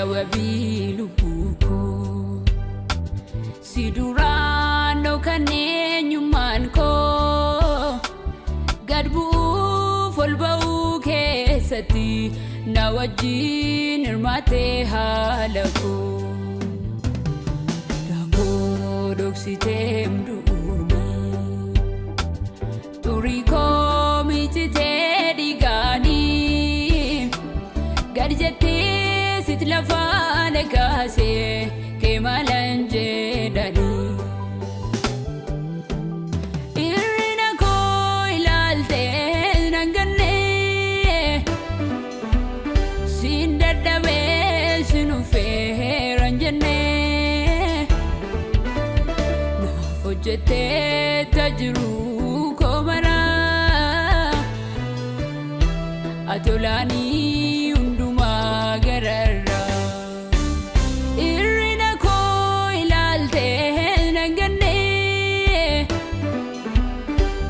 sababii lubbuuko si duraan kan eenyummaan koo gad bu'uuf ol ba'uu keessatti na wajjin hirmaatee haala koo daangoo dhoksitee mdu'uumi turii koo miicitee dhiigaanii gad jettee sit lafaan kaasee kee maalan jedhanii jete tajru komara atolani unduma garara irina ko ilalte nangane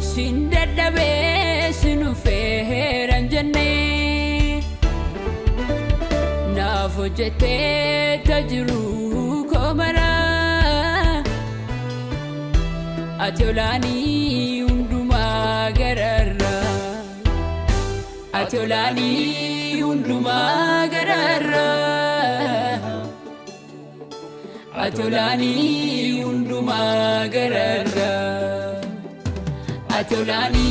sindadabe sinu feran janne nafo jete tajru komara atolani unduma garara atolani unduma garara atolani unduma garara atolani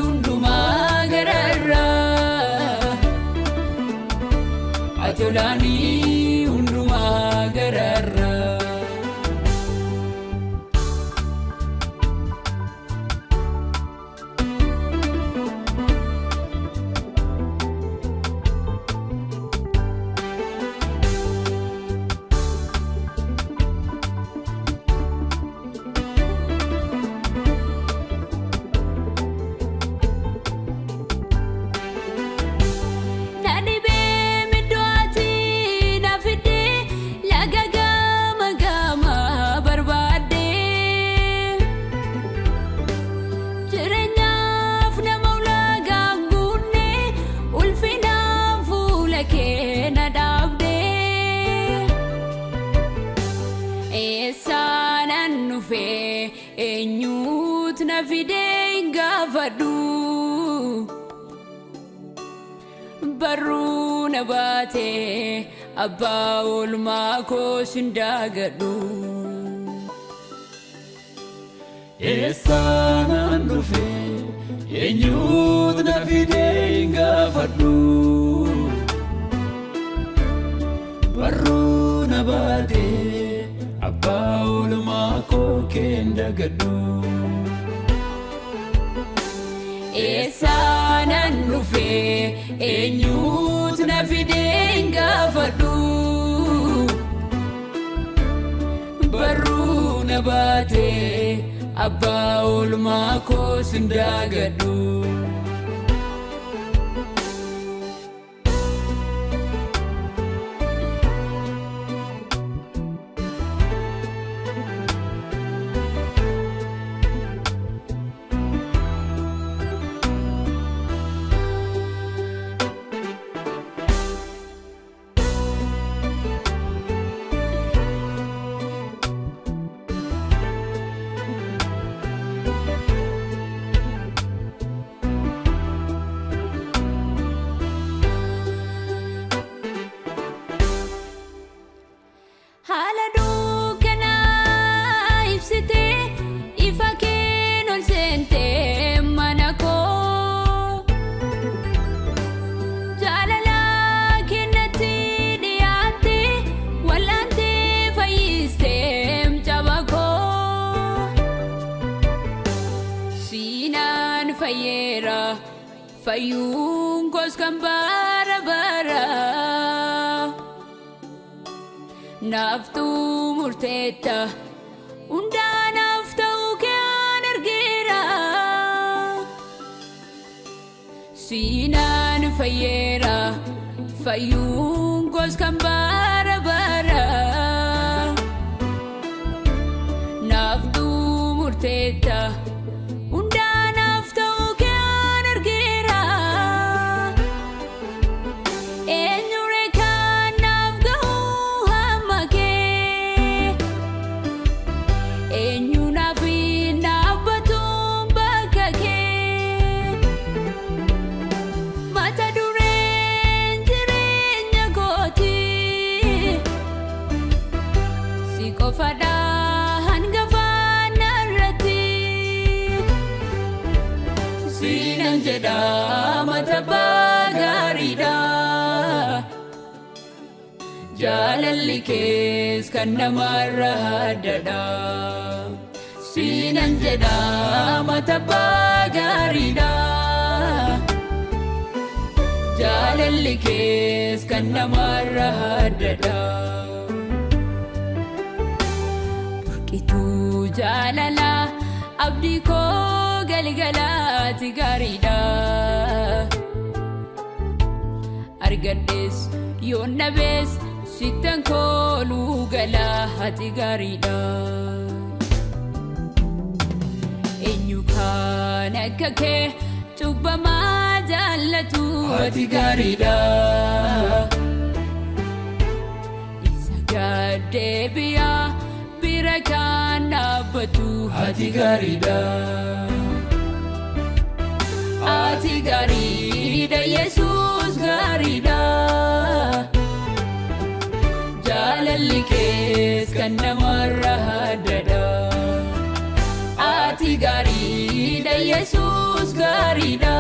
unduma garara atolani unduma garara enyut na fide gafadu baru na bate abba ulma ko sindagadu esana nufe enyut na fide gafadu baru na bate abba ulma ko kenda gadu esana nufe enyut na fide gafadu baru na bate abba ulma ko sindagadu fayun kos kambara bara naftu murteta unda naftu kan ergira sinan fayera fayun kos kambara bara naftu murteta Enure kan nafgahu jedha mata baagaariidha. Jaalalli kees kan namarra addadha. Siinan jedha mata baagaariidha. Jaalalli kees kan namarra addadha. Burqituu jaalala abdii koo galgalaati gaariidha. Argadhes yoon dhabees sittan kooluu galaati gaariidha. Eenyu kan akka kee cubbamaa jaallatu ati gaariidha. Isa gaddeebi'aa bira kan dhaabbatu ati gaariidha. Ati gaariidha Yesuus gaariidha. Jaalalli kees kan namarra addadha. Ati gaariidha Yesuus gaariidha.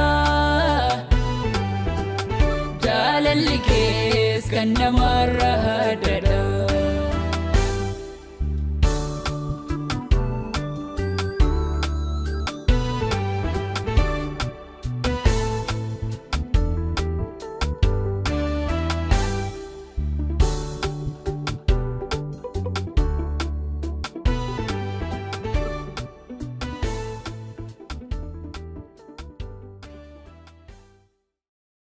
Jaalalli kees kan namarra addadha.